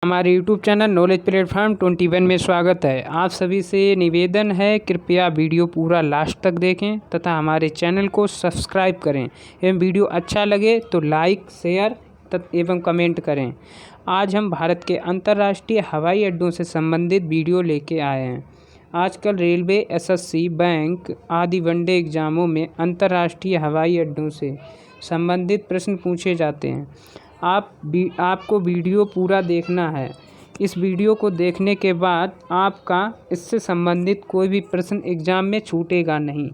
हमारे YouTube channel knowledge platform 21 में स्वागत है। आप सभी से निवेदन है, कृपया वीडियो पूरा लास्ट तक देखें तथा हमारे चैनल को सब्सक्राइब करें एवं वीडियो अच्छा लगे तो लाइक, शेयर एवं कमेंट करें। आज हम भारत के अंतर्राष्ट्रीय हवाई अड्डों से संबंधित वीडियो लेके आए हैं। आजकल रेलवे, एसएससी, बैंक आदि वनडे एग्ज़ामों में अंतर्राष्ट्रीय हवाई अड्डों से संबंधित प्रश्न पूछे जाते हैं। आपको वीडियो पूरा देखना है। इस वीडियो को देखने के बाद आपका इससे संबंधित कोई भी प्रश्न एग्ज़ाम में छूटेगा नहीं।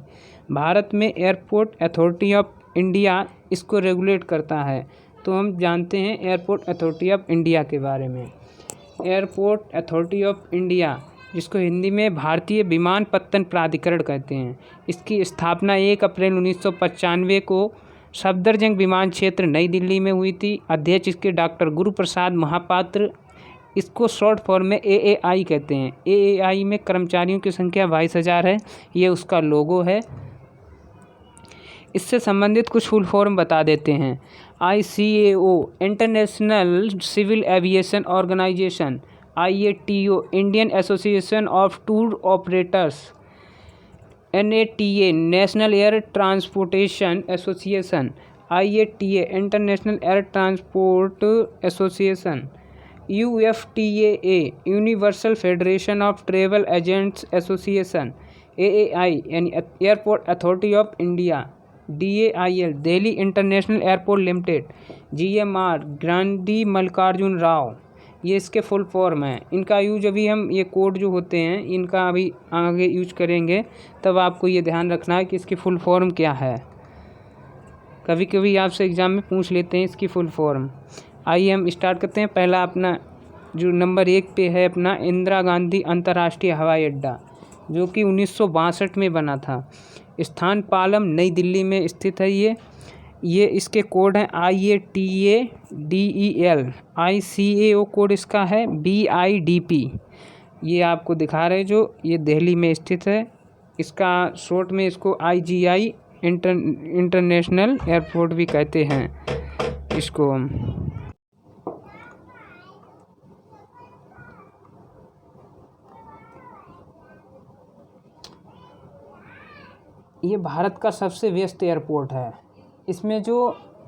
भारत में एयरपोर्ट अथॉरिटी ऑफ इंडिया इसको रेगुलेट करता है। तो हम जानते हैं एयरपोर्ट अथॉरिटी ऑफ इंडिया के बारे में। एयरपोर्ट अथॉरिटी ऑफ इंडिया, जिसको हिंदी में भारतीय विमानपत्तन प्राधिकरण कहते हैं, इसकी स्थापना 1 अप्रैल 1995 को सफदरजंग विमान क्षेत्र नई दिल्ली में हुई थी। अध्यक्ष इसके डॉक्टर गुरु प्रसाद महापात्र। इसको शॉर्ट फॉर्म में AAI कहते हैं। AAI में कर्मचारियों की संख्या 22,000 है। ये उसका लोगो है। इससे संबंधित कुछ फुल फॉर्म बता देते हैं। ICAO International Civil Aviation Organization, IATO Indian Association of Tour Operators, NATA National Air Transportation Association, IATA International Air Transport Association, UFTAA Universal Federation of Travel Agents Association, AAI यानी Airport authority of India, DAIL Delhi International Airport Limited, GMR Gandhi Mallikarjun Rao, ये इसके full form हैं। इनका use अभी हम ये code जो होते हैं इनका अभी आगे यूज करेंगे, तब आपको ये ध्यान रखना है कि इसकी फुल फॉर्म क्या है। कभी कभी आपसे एग्ज़ाम में पूछ लेते हैं इसकी फुल फॉर्म। आइए हम स्टार्ट करते हैं। पहला अपना जो नंबर 1 पे है अपना इंदिरा गांधी अंतर्राष्ट्रीय हवाई अड्डा, जो कि 1962 में बना था। स्थान पालम नई दिल्ली में स्थित है। ये इसके कोड हैं IATA DEL, ICAO कोड इसका है BIDP। ये आपको दिखा रहे जो ये दिल्ली में स्थित है। इसका शॉर्ट में इसको IGI इंटरनेशनल एयरपोर्ट भी कहते हैं इसको। ये भारत का सबसे व्यस्त एयरपोर्ट है। इसमें जो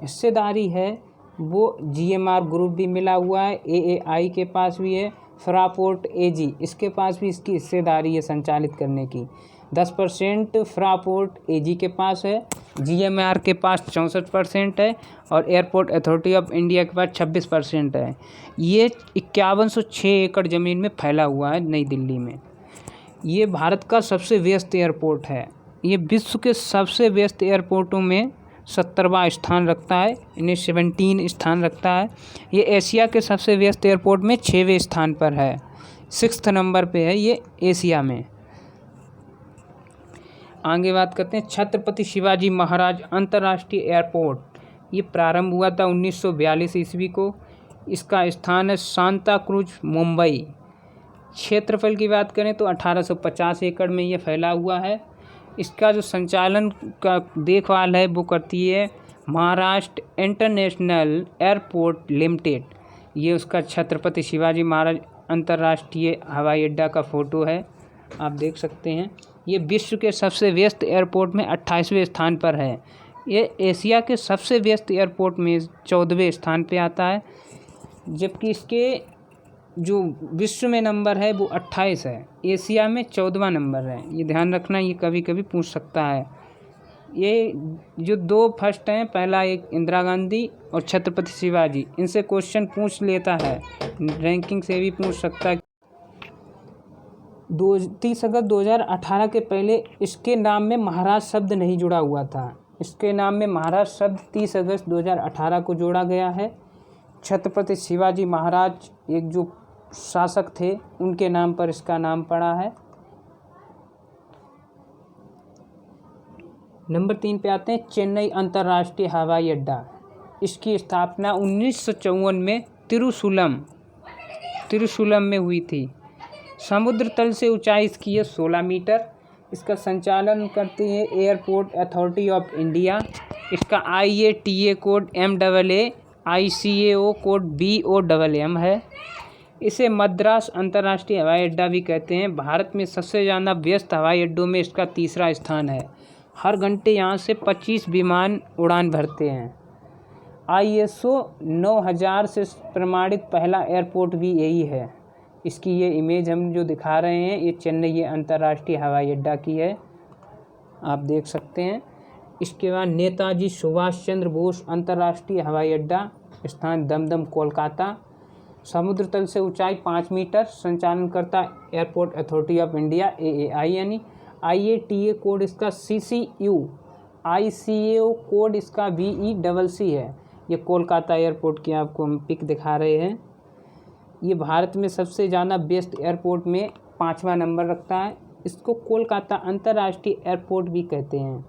हिस्सेदारी है वो GMR ग्रुप भी मिला हुआ है, AAI के पास भी है, फ्रापोर्ट AG इसके पास भी इसकी हिस्सेदारी है संचालित करने की। 10% फ्रापोर्ट AG के पास है, GMR के पास 64% है और एयरपोर्ट अथॉरिटी ऑफ इंडिया के पास 26% है। ये 5106 एकड़ ज़मीन में फैला हुआ है नई दिल्ली में। ये भारत का सबसे व्यस्त एयरपोर्ट है। ये विश्व के सबसे व्यस्त एयरपोर्टों में 70वां स्थान रखता है, इन्हें 17 स्थान रखता है। ये एशिया के सबसे व्यस्त एयरपोर्ट में 6वें स्थान पर है, 6th नंबर पे है ये एशिया में। आगे बात करते हैं छत्रपति शिवाजी महाराज अंतर्राष्ट्रीय एयरपोर्ट। ये प्रारंभ हुआ था 1942 ईस्वी को। इसका स्थान है सांता क्रूज, मुंबई। क्षेत्रफल की बात करें तो 1850 एकड़ में ये फैला हुआ है। इसका जो संचालन का देखभाल है वो करती है महाराष्ट्र इंटरनेशनल एयरपोर्ट लिमिटेड। ये उसका छत्रपति शिवाजी महाराज अंतर्राष्ट्रीय हवाई अड्डा का फ़ोटो है, आप देख सकते हैं। ये विश्व के सबसे व्यस्त एयरपोर्ट में 28वें स्थान पर है। ये एशिया के सबसे व्यस्त एयरपोर्ट में 14वें स्थान पे आता है, जबकि इसके जो विश्व में नंबर है वो 28 है, एशिया में 14वां नंबर है। ये ध्यान रखना, ये कभी कभी पूछ सकता है। ये जो 2 फर्स्ट हैं, पहला एक इंदिरा गांधी और छत्रपति शिवाजी, इनसे क्वेश्चन पूछ लेता है, रैंकिंग से भी पूछ सकता है। 30 अगस्त 2018 के पहले इसके नाम में महाराज शब्द नहीं जुड़ा हुआ था। इसके नाम में महाराज शब्द 30 अगस्त 2018 को जोड़ा गया है। छत्रपति शिवाजी महाराज एक जो शासक थे उनके नाम पर इसका नाम पड़ा है। नंबर 3 पे आते हैं चेन्नई अंतर्राष्ट्रीय हवाई अड्डा। इसकी स्थापना 1954 में तिरुशुलम में हुई थी। समुद्र तल से ऊंचाई इसकी है 16 मीटर। इसका संचालन करती है एयरपोर्ट अथॉरिटी ऑफ इंडिया। इसका IATA code MAA, ICAO code BOMM है। इसे मद्रास अंतर्राष्ट्रीय हवाई अड्डा भी कहते हैं। भारत में सबसे ज़्यादा व्यस्त हवाई अड्डों में इसका तीसरा स्थान है। हर घंटे यहाँ से 25 विमान उड़ान भरते हैं। ISO 9000 से प्रमाणित पहला एयरपोर्ट भी यही है। इसकी ये इमेज हम जो दिखा रहे हैं ये चेन्नई अंतर्राष्ट्रीय हवाई अड्डा की है, आप देख सकते हैं। इसके बाद नेताजी सुभाष चंद्र बोस अंतर्राष्ट्रीय हवाई अड्डा, स्थान दमदम कोलकाता। समुद्र तल से ऊंचाई 5 मीटर। संचालन करता airport authority of India AAI यानी। IATA कोड इसका CCU। ICAO कोड इसका VECC है। ये कोलकाता एयरपोर्ट की आपको हम पिक दिखा रहे हैं। ये भारत में सबसे ज़्यादा व्यस्त एयरपोर्ट में 5वां नंबर रखता है। इसको कोलकाता अंतर्राष्ट्रीय एयरपोर्ट भी कहते हैं।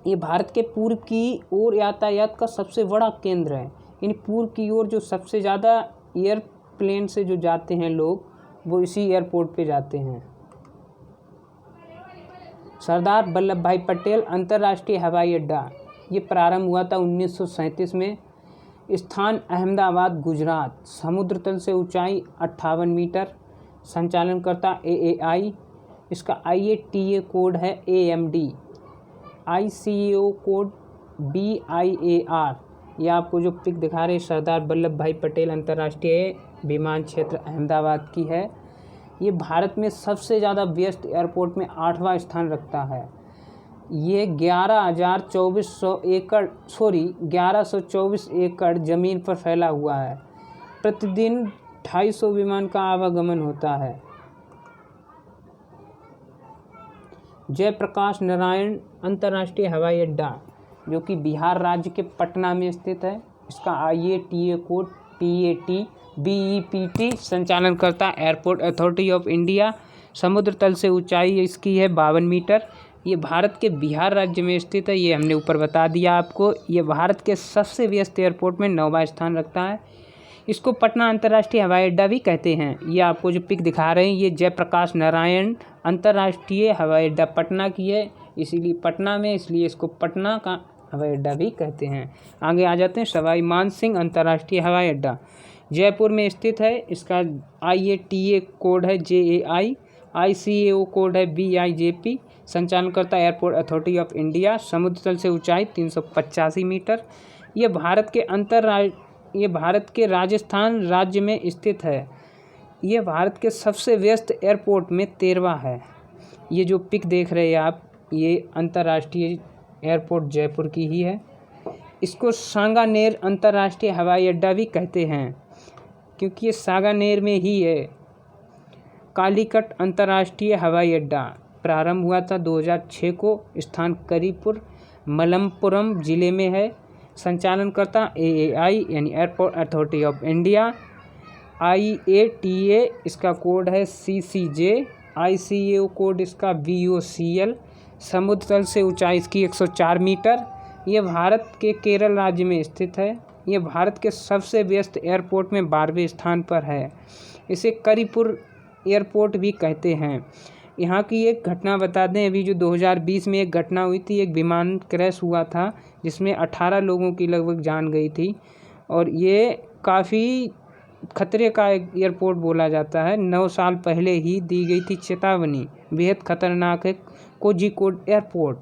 ये भारत के पूर्व की ओर यातायात का सबसे बड़ा केंद्र है। इन पूर्व की ओर जो सबसे ज़्यादा एयरप्लेन से जो जाते हैं लोग, वो इसी एयरपोर्ट पे जाते हैं। सरदार वल्लभ भाई पटेल अंतर्राष्ट्रीय हवाई अड्डा, ये प्रारंभ हुआ था 1937 में। स्थान अहमदाबाद गुजरात। समुद्र तल से ऊंचाई 58 मीटर। संचालन करता AAI। इसका IATA कोड है AMD। ICAO code BIAR। ये आपको जो पिक दिखा रहे सरदार वल्लभ भाई पटेल अंतर्राष्ट्रीय विमान क्षेत्र अहमदाबाद की है। ये भारत में सबसे ज़्यादा व्यस्त एयरपोर्ट में 8वां स्थान रखता है। ये 1124 एकड़ ज़मीन पर फैला हुआ है। प्रतिदिन 250 विमान का आवागमन होता है। जयप्रकाश नारायण अंतर्राष्ट्रीय हवाई अड्डा, जो कि बिहार राज्य के पटना में स्थित है। इसका IATA कोड TAT BEPT। संचालन करता एयरपोर्ट अथॉरिटी ऑफ इंडिया। समुद्र तल से ऊंचाई इसकी है 52 मीटर। ये भारत के बिहार राज्य में स्थित है। ये हमने ऊपर बता दिया आपको। ये भारत के सबसे व्यस्त एयरपोर्ट में 9वां स्थान रखता है। इसको पटना अंतर्राष्ट्रीय हवाई अड्डा भी कहते हैं। ये आपको जो पिक दिखा रहे हैं ये जयप्रकाश नारायण अंतर्राष्ट्रीय हवाई अड्डा पटना की है, इसीलिए पटना में, इसलिए इसको पटना का हवाई अड्डा भी कहते हैं। आगे आ जाते हैं। सवाई मानसिंह अंतर्राष्ट्रीय हवाई अड्डा जयपुर में स्थित है। इसका IATA कोड है JAI। ICAO कोड है BIJP। संचालन करता एयरपोर्ट अथॉरिटी ऑफ इंडिया। समुद्र तल से ऊंचाई 385 मीटर। ये भारत के राजस्थान राज्य में स्थित है। ये भारत के सबसे व्यस्त एयरपोर्ट में 13वां है। ये जो पिक देख रहे हैं आप, ये अंतर्राष्ट्रीय एयरपोर्ट जयपुर की ही है। इसको सांगानेर अंतर्राष्ट्रीय हवाई अड्डा भी कहते हैं, क्योंकि ये सांगानेर में ही है। कालीकट अंतर्राष्ट्रीय हवाई अड्डा प्रारंभ हुआ था 2006 को। स्थान करीपुर मलप्पुरम जिले में है। संचालन करता AAI यानी Airport authority of India. IATA इसका कोड है CCJ। ICAO कोड इसका VOCL। समुद्र तल से ऊंचाई इसकी 104 मीटर। ये भारत के केरल राज्य में स्थित है। ये भारत के सबसे व्यस्त एयरपोर्ट में 12वें स्थान पर है। इसे करीपुर एयरपोर्ट भी कहते हैं। यहाँ की एक घटना बता दें, अभी जो 2020 में एक घटना हुई थी, एक विमान क्रैश हुआ था जिसमें 18 लोगों की लगभग जान गई थी, और ये काफ़ी खतरे का एक एयरपोर्ट बोला जाता है। 9 साल पहले ही दी गई थी चेतावनी, बेहद खतरनाक है कोझिकोड एयरपोर्ट।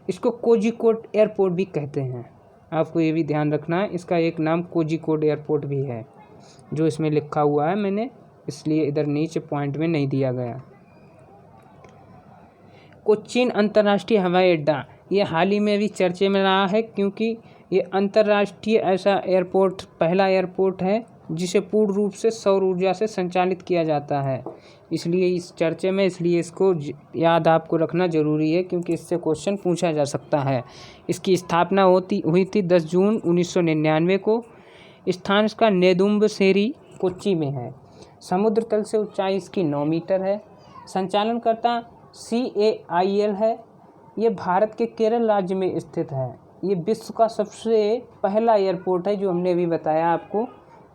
इसको कोझिकोड एयरपोर्ट भी कहते हैं, आपको ये भी ध्यान रखना है। इसका एक नाम कोझिकोड एयरपोर्ट भी है, जो इसमें लिखा हुआ है मैंने, इसलिए इधर नीचे पॉइंट में नहीं दिया गया। कोच्चिन अंतर्राष्ट्रीय हवाई अड्डा, ये हाल ही में भी चर्चे में रहा है, क्योंकि ये अंतर्राष्ट्रीय ऐसा एयरपोर्ट पहला एयरपोर्ट है जिसे पूर्ण रूप से सौर ऊर्जा से संचालित किया जाता है, इसलिए इस चर्चे में, इसलिए इसको याद आपको रखना ज़रूरी है, क्योंकि इससे क्वेश्चन पूछा जा सकता है। इसकी स्थापना हुई थी 10 जून 1999 को। स्थान इसका नेदुम्बसेरी कोच्चि में है। समुद्र तल से ऊंचाई इसकी 9 मीटर है। संचालन करता CAIL है। ये भारत के केरल राज्य में स्थित है। ये विश्व का सबसे पहला एयरपोर्ट है, जो हमने अभी बताया आपको,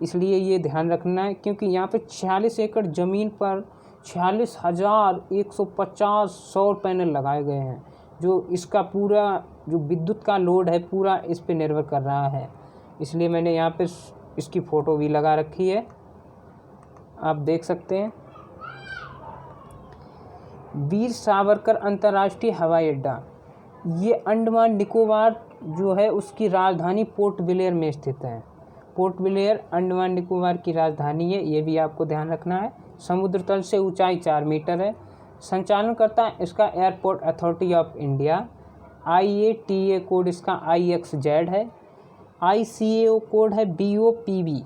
इसलिए ये ध्यान रखना है, क्योंकि यहाँ पे 46 एकड़ ज़मीन पर 46,150 सौर पैनल लगाए गए हैं, जो इसका पूरा जो विद्युत का लोड है पूरा इस पे निर्भर कर रहा है। इसलिए मैंने यहाँ पे इसकी फ़ोटो भी लगा रखी है। आप देख सकते हैं। वीर सावरकर अंतर्राष्ट्रीय हवाई अड्डा, ये अंडमान निकोबार जो है उसकी राजधानी पोर्ट ब्लेयर में स्थित है। पोर्ट ब्लेयर अंडमान निकोबार की राजधानी है, ये भी आपको ध्यान रखना है। समुद्र तल से ऊंचाई 4 मीटर है। संचालनकर्ता इसका airport authority of India. IATA code इसका IXZ है। ICAO कोड है BOPB।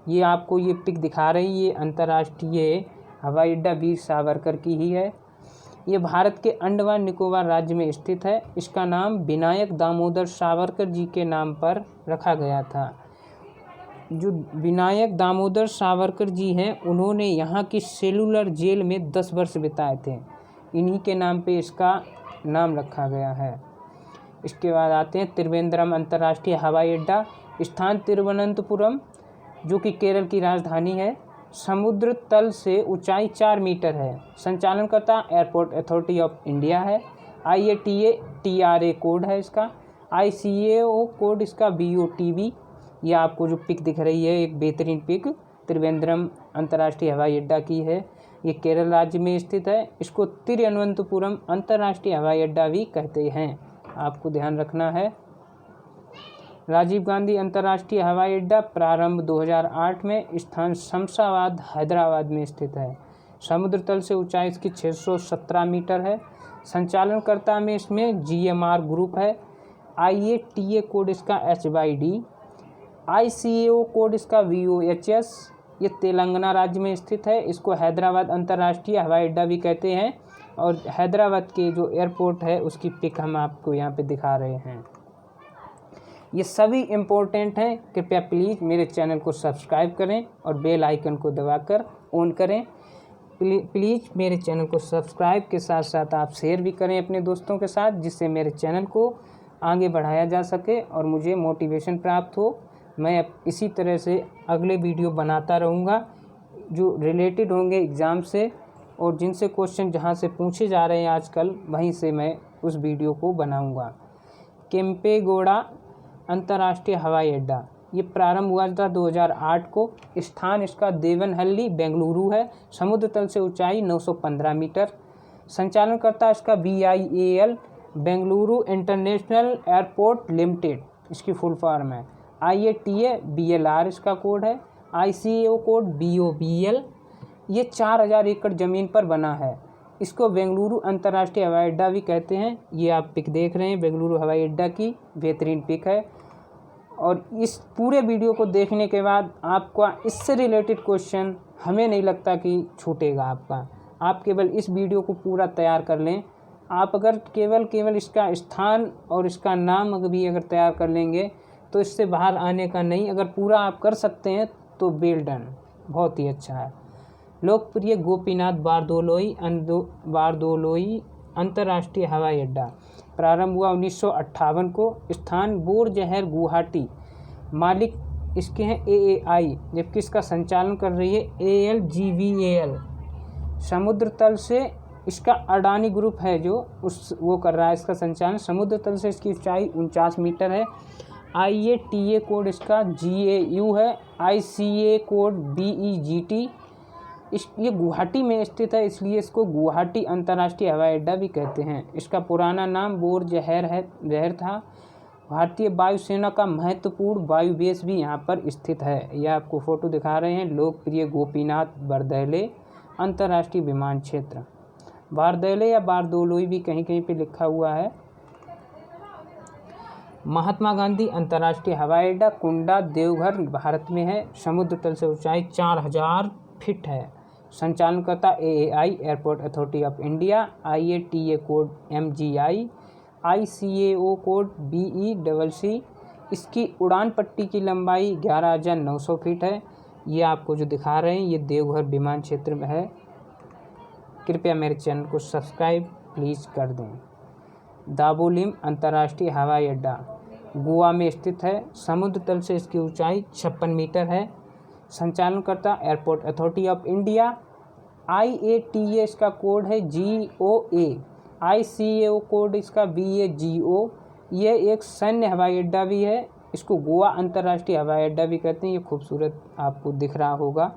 ये आपको ये पिक दिखा रही है, ये अंतर्राष्ट्रीय हवाई अड्डा वीर सावरकर की ही है। ये भारत के अंडमान निकोबार राज्य में स्थित है। इसका नाम विनायक दामोदर सावरकर जी के नाम पर रखा गया था। जो विनायक दामोदर सावरकर जी हैं, उन्होंने यहाँ की सेलुलर जेल में 10 वर्ष बिताए थे। इन्हीं के नाम पे इसका नाम रखा गया है। इसके बाद आते हैं त्रिवेंद्रम अंतर्राष्ट्रीय हवाई अड्डा। स्थान तिरुवनंतपुरम, जो कि केरल की राजधानी है। समुद्र तल से ऊंचाई 4 मीटर है। संचालनकर्ता एयरपोर्ट अथॉरिटी ऑफ इंडिया है। IATA TRA कोड है इसका। ICAO कोड इसका BOTB। ये आपको जो पिक दिख रही है, एक बेहतरीन पिक त्रिवेंद्रम अंतर्राष्ट्रीय हवाई अड्डा की है। ये केरल राज्य में स्थित है। इसको तिरुवनंतपुरम अंतर्राष्ट्रीय हवाई अड्डा भी कहते हैं, आपको ध्यान रखना है। राजीव गांधी अंतर्राष्ट्रीय हवाई अड्डा प्रारंभ 2008 में। स्थान शमशाबाद हैदराबाद में स्थित है। समुद्र तल से ऊंचाई इसकी 617 मीटर है। संचालनकर्ता में इसमें GMR ग्रुप है। IATA कोड इसका HYD। ICAO कोड इसका VOHS। ये तेलंगाना राज्य में स्थित है। इसको हैदराबाद अंतर्राष्ट्रीय हवाई अड्डा भी कहते हैं। और हैदराबाद के जो एयरपोर्ट है उसकी पिक हम आपको यहाँ पे दिखा रहे हैं। ये सभी इम्पोर्टेंट हैं। कृपया प्लीज़ मेरे चैनल को सब्सक्राइब करें और बेल आइकन को दबाकर ऑन करें। प्लीज़ मेरे चैनल को सब्सक्राइब के साथ साथ आप शेयर भी करें अपने दोस्तों के साथ, जिससे मेरे चैनल को आगे बढ़ाया जा सके और मुझे मोटिवेशन प्राप्त हो। मैं इसी तरह से अगले वीडियो बनाता रहूँगा जो रिलेटेड होंगे एग्ज़ाम से, और जिनसे क्वेश्चन जहाँ से पूछे जा रहे हैं आजकल, वहीं से मैं उस वीडियो को बनाऊँगा। केम्पेगौड़ा अंतर्राष्ट्रीय हवाई अड्डा, ये प्रारंभ हुआ था 2008 को। स्थान इसका देवनहल्ली बेंगलुरु है। समुद्र तल से ऊंचाई 915 मीटर। संचालनकर्ता इसका BIAL Bengaluru international Airport limited, इसकी फुल फॉर्म है। IATA BLR इसका कोड है। ICAO code BOBL। ये 4000 एकड़ ज़मीन पर बना है। इसको बेंगलुरु अंतर्राष्ट्रीय हवाई अड्डा भी कहते हैं। ये आप पिक देख रहे हैं बेंगलुरु हवाई अड्डा की, बेहतरीन पिक है। और इस पूरे वीडियो को देखने के बाद आपका इससे रिलेटेड क्वेश्चन हमें नहीं लगता कि छूटेगा आपका। आप केवल इस वीडियो को पूरा तैयार कर लें। आप अगर केवल इसका स्थान और इसका नाम अगर तैयार कर लेंगे तो इससे बाहर आने का नहीं। अगर पूरा आप कर सकते हैं तो वेल डन, बहुत ही अच्छा है। लोकप्रिय गोपीनाथ बारदोलोई अंतर्राष्ट्रीय हवाई अड्डा प्रारंभ हुआ 1958 को। स्थान बोरजहर गुवाहाटी। मालिक इसके हैं AAI, जबकि इसका संचालन कर रही है ALGVAL। समुद्र तल से इसका अडानी ग्रुप है जो वो कर रहा है इसका संचालन। समुद्र तल से इसकी ऊंचाई 49 मीटर है। IATA कोड इसका GAU है। ICA code BEGT। ये गुवाहाटी में स्थित है, इसलिए इसको गुवाहाटी अंतर्राष्ट्रीय हवाई अड्डा भी कहते हैं। इसका पुराना नाम बोरजहर था। भारतीय वायुसेना का महत्वपूर्ण वायु बेस भी यहाँ पर स्थित है। यह आपको फोटो दिखा रहे हैं। लोकप्रिय गोपीनाथ बरदौली अंतर्राष्ट्रीय विमान क्षेत्र। बारदौली या बारदोलोई भी कहीं कहीं पे लिखा हुआ है। महात्मा गांधी अंतर्राष्ट्रीय हवाई अड्डा कुंडा देवघर भारत में है। समुद्र तल से ऊंचाई 4000 फीट है। संचालनकर्ता AAI airport authority of India. IATA code MGI। ICAO code BECC। इसकी उड़ान पट्टी की लंबाई 11,900 फीट है। ये आपको जो दिखा रहे हैं ये देवघर विमान क्षेत्र में है। कृपया मेरे चैनल को सब्सक्राइब प्लीज़ कर दें। दाबोलिम अंतर्राष्ट्रीय हवाई अड्डा गोवा में स्थित है। समुद्र तल से इसकी ऊंचाई 56 मीटर है। संचालनकर्ता airport authority of India. IATA इसका कोड है GOA। ICAO कोड इसका BAGO। यह एक सैन्य हवाई अड्डा भी है। इसको गोवा अंतर्राष्ट्रीय हवाई अड्डा भी कहते हैं। ये खूबसूरत आपको दिख रहा होगा।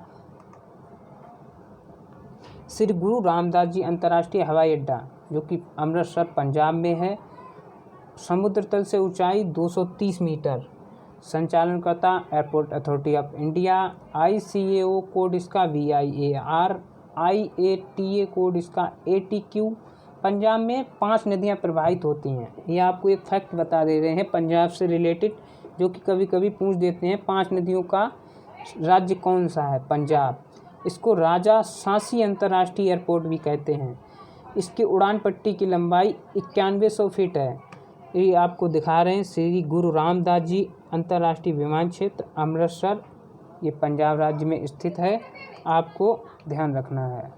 श्री गुरु रामदास जी अंतर्राष्ट्रीय हवाई अड्डा जो कि अमृतसर पंजाब में है। समुद्र तल से ऊंचाई 230 मीटर। संचालनकर्ता airport authority of India. ICAO code इसका VIAR। IATA कोड इसका ATQ। पंजाब में 5 नदियां प्रवाहित होती हैं। ये आपको एक फैक्ट बता दे रहे हैं पंजाब से रिलेटेड, जो कि कभी कभी पूछ देते हैं। 5 नदियों का राज्य कौन सा है? पंजाब। इसको राजा सांसी अंतर्राष्ट्रीय एयरपोर्ट भी कहते हैं। इसकी उड़ान पट्टी की लंबाई 9100 फीट है। ये आपको दिखा रहे हैं श्री गुरु रामदास जी अंतर्राष्ट्रीय विमान क्षेत्र अमृतसर, ये पंजाब राज्य में स्थित है, आपको ध्यान रखना है।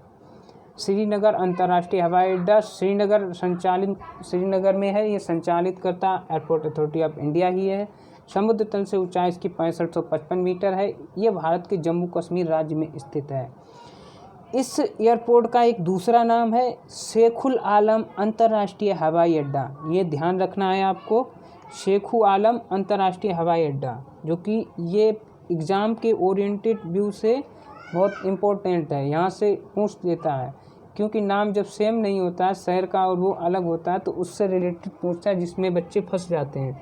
श्रीनगर अंतर्राष्ट्रीय हवाई अड्डा श्रीनगर में है। ये संचालित करता एयरपोर्ट अथॉरिटी ऑफ इंडिया ही है। समुद्र तल से ऊंचाई इसकी 6555 मीटर है। ये भारत के जम्मू कश्मीर राज्य में स्थित है। इस एयरपोर्ट का एक दूसरा नाम है शेखुल आलम अंतर्राष्ट्रीय हवाई अड्डा। ये ध्यान रखना है आपको, शेखुल आलम अंतर्राष्ट्रीय हवाई अड्डा, जो कि ये एग्ज़ाम के ओरिएंटेड व्यू से बहुत इम्पोर्टेंट है। यहाँ से पूछ देता है, क्योंकि नाम जब सेम नहीं होता है शहर का और वो अलग होता है तो उससे रिलेटेड पूछता है, जिसमें बच्चे फंस जाते हैं।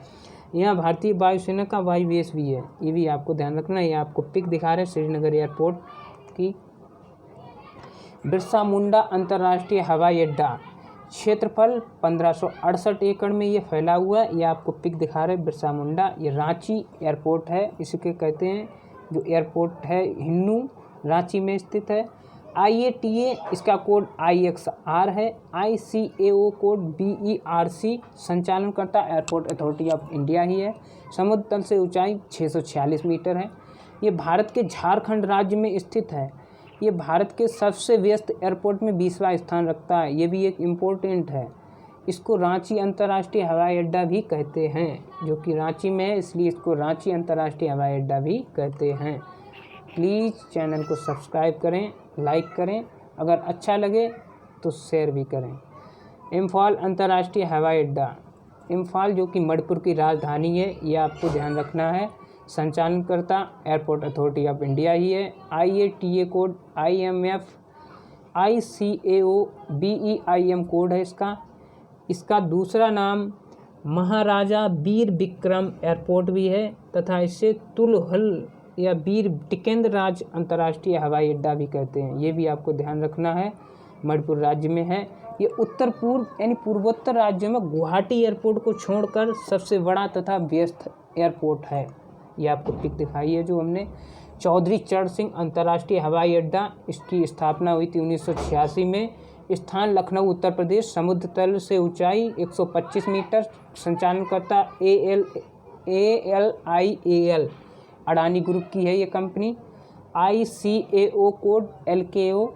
यहाँ भारतीय वायुसेना का वायु बेस भी है, ये भी आपको ध्यान रखना है। ये आपको पिक दिखा रहे हैं श्रीनगर एयरपोर्ट की। बिरसा मुंडा अंतर्राष्ट्रीय हवाई अड्डा, क्षेत्रफल 1568 एकड़ में ये फैला हुआ है। ये आपको पिक दिखा रहे हैं बिरसा मुंडा। ये रांची एयरपोर्ट है, इसके कहते हैं जो एयरपोर्ट है हिन्नू, रांची में स्थित है। IATA इसका कोड IXR है। ICAO code BERC। संचालनकर्ता एयरपोर्ट अथॉरिटी ऑफ इंडिया ही है। समुद्र तल से ऊंचाई 646 मीटर है। ये भारत के झारखंड राज्य में स्थित है। ये भारत के सबसे व्यस्त एयरपोर्ट में 20वां स्थान रखता है। ये भी एक इम्पोर्टेंट है। इसको रांची अंतर्राष्ट्रीय हवाई अड्डा भी कहते हैं, जो कि रांची में है, इसलिए इसको रांची अंतर्राष्ट्रीय हवाई अड्डा भी कहते हैं। प्लीज़ चैनल को सब्सक्राइब करें, लाइक करें, अगर अच्छा लगे तो शेयर भी करें। इम्फाल अंतर्राष्ट्रीय हवाई अड्डा, इम्फाल जो कि मणिपुर की राजधानी है, ये आपको ध्यान रखना है। संचालनकर्ता एयरपोर्ट अथॉरिटी ऑफ इंडिया ही है। IATA code IMF। ICAO BEIM code है इसका। इसका दूसरा नाम महाराजा वीर विक्रम एयरपोर्ट भी है, तथा इसे तुलहल या वीर टिकेंद्र राज अंतर्राष्ट्रीय हवाई अड्डा भी कहते हैं। ये भी आपको ध्यान रखना है, मणिपुर राज्य में है। ये उत्तर पूर्व यानी पूर्वोत्तर राज्यों में गुवाहाटी एयरपोर्ट को छोड़कर सबसे बड़ा तथा व्यस्त एयरपोर्ट है। ये आपको पिक दिखाई है जो हमने। चौधरी चरण सिंह अंतर्राष्ट्रीय हवाई अड्डा, इसकी स्थापना हुई थी 1986 में। स्थान लखनऊ उत्तर प्रदेश। समुद्र तल से ऊंचाई 125 मीटर। संचालनकर्ता ALIAL अडानी ग्रुप की है ये कंपनी। ICAO code LKO।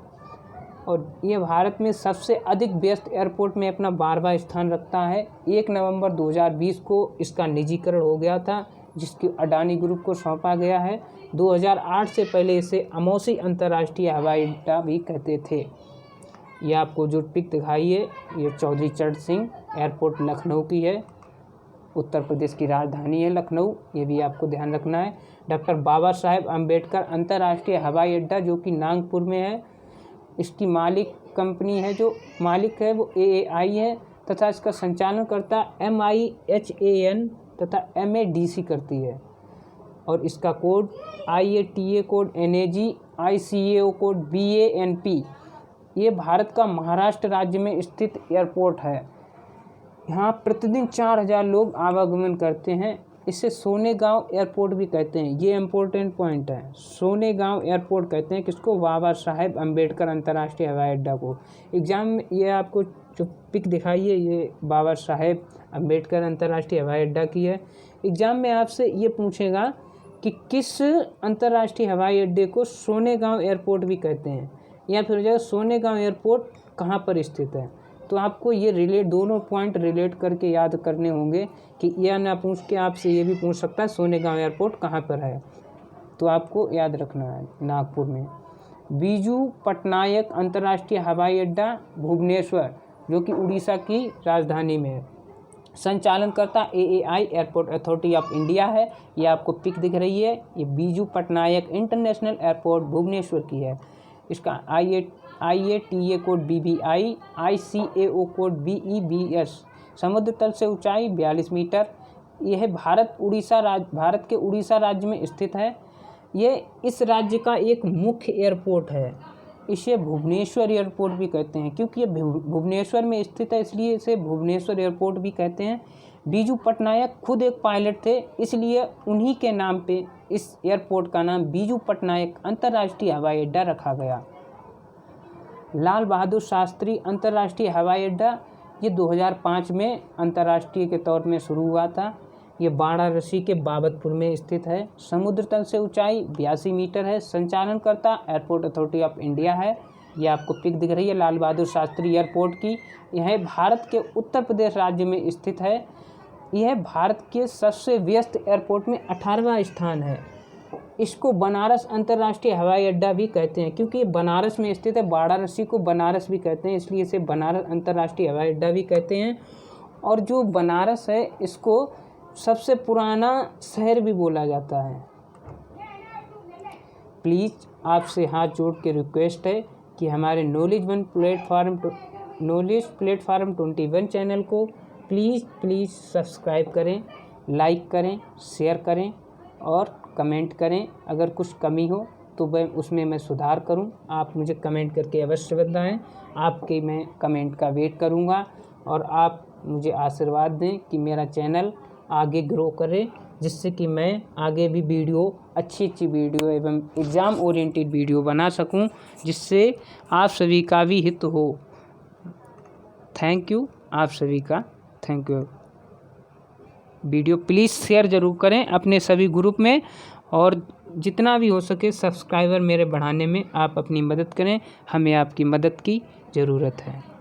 और ये भारत में सबसे अधिक व्यस्त एयरपोर्ट में अपना 12वां स्थान रखता है। 1 नवंबर 2020 को इसका निजीकरण हो गया था, जिसकी अडानी ग्रुप को सौंपा गया है। 2008 से पहले इसे अमौसी अंतर्राष्ट्रीय हवाई अड्डा भी कहते थे। ये आपको जो पिक दिखाई है, ये चौधरी चरण सिंह एयरपोर्ट लखनऊ की है। उत्तर प्रदेश की राजधानी है लखनऊ, ये भी आपको ध्यान रखना है। डॉक्टर बाबा साहेब अम्बेडकर अंतर्राष्ट्रीय हवाई अड्डा जो कि नागपुर में है। इसकी मालिक कंपनी है, जो मालिक है वो AAI है, तथा इसका संचालनकर्ता MIHAN तथा MADC करती है। और इसका code IATA code NAG। ICAO code BANP। ये भारत का महाराष्ट्र राज्य में स्थित एयरपोर्ट है। यहाँ प्रतिदिन 4000 लोग आवागमन करते हैं। इसे सोनेगांव एयरपोर्ट भी कहते हैं। ये इम्पोर्टेंट पॉइंट है, सोनेगांव एयरपोर्ट कहते हैं किसको? बाबा साहेब अम्बेडकर अंतर्राष्ट्रीय हवाई अड्डा को। एग्ज़ाम में ये आपको जो पिक दिखाई है, ये बाबा साहेब अम्बेडकर अंतर्राष्ट्रीय हवाई अड्डा की है। एग्ज़ाम में आपसे ये पूछेगा कि किस अंतर्राष्ट्रीय हवाई अड्डे को सोनेगांव एयरपोर्ट भी कहते हैं, या फिर हो जाएगा सोनेगांव एयरपोर्ट कहाँ पर स्थित है। तो आपको ये दोनों पॉइंट रिलेट करके याद करने होंगे कि यह ना पूछ के आपसे ये भी पूछ सकता है सोनेगांव एयरपोर्ट कहाँ पर है, तो आपको याद रखना है नागपुर में। बीजू पटनायक अंतर्राष्ट्रीय हवाई अड्डा भुवनेश्वर जो कि उड़ीसा की राजधानी में है। संचालनकर्ता AAI airport authority of India है। ये आपको पिक दिख रही है, ये बीजू पटनायक इंटरनेशनल एयरपोर्ट भुवनेश्वर की है। इसका IATA code BBI, ICAO code BEBS। समुद्र तल से ऊंचाई 42 मीटर। यह भारत के उड़ीसा राज्य में स्थित है। ये इस राज्य का एक मुख्य एयरपोर्ट है। इसे भुवनेश्वर एयरपोर्ट भी कहते हैं, क्योंकि ये भुवनेश्वर में स्थित है, इसलिए इसे भुवनेश्वर एयरपोर्ट भी कहते हैं। बीजू पटनायक खुद एक पायलट थे, इसलिए उन्हीं के नाम पे इस एयरपोर्ट का नाम बीजू पटनायक अंतर्राष्ट्रीय हवाई अड्डा रखा गया। लाल बहादुर शास्त्री अंतर्राष्ट्रीय हवाई अड्डा ये 2005 में अंतर्राष्ट्रीय के तौर में शुरू हुआ था। ये वाराणसी के बाबतपुर में स्थित है। समुद्र तल से ऊंचाई 82 मीटर है। संचालनकर्ता एयरपोर्ट अथॉरिटी ऑफ इंडिया है। ये आपको पिक दिख रही है लाल बहादुर शास्त्री एयरपोर्ट की। यह भारत के उत्तर प्रदेश राज्य में स्थित है। यह भारत के सबसे व्यस्त एयरपोर्ट में 18वां स्थान है। इसको बनारस अंतर्राष्ट्रीय हवाई अड्डा भी कहते हैं, क्योंकि ये बनारस में स्थित है। वाराणसी को बनारस भी कहते हैं, इसलिए इसे बनारस अंतर्राष्ट्रीय हवाई अड्डा भी कहते हैं। और जो बनारस है, इसको सबसे पुराना शहर भी बोला जाता है। प्लीज़ आपसे हाथ जोड़ के रिक्वेस्ट है कि हमारे नॉलेज प्लेटफार्म 21 चैनल को प्लीज़ सब्सक्राइब करें, लाइक करें, शेयर करें और कमेंट करें। अगर कुछ कमी हो तो उसमें मैं सुधार करूं। आप मुझे कमेंट करके अवश्य बताएं। आपके मैं कमेंट का वेट करूंगा और आप मुझे आशीर्वाद दें कि मेरा चैनल आगे ग्रो करे, जिससे कि मैं आगे भी अच्छी वीडियो एवं एग्ज़ाम ओरिएंटेड वीडियो बना सकूं, जिससे आप सभी का भी हित हो। थैंक यू, आप सभी का thank you. Video please share ज़रूर करें अपने सभी ग्रुप में, और जितना भी हो सके सब्सक्राइबर मेरे बढ़ाने में आप अपनी मदद करें। हमें आपकी मदद की ज़रूरत है।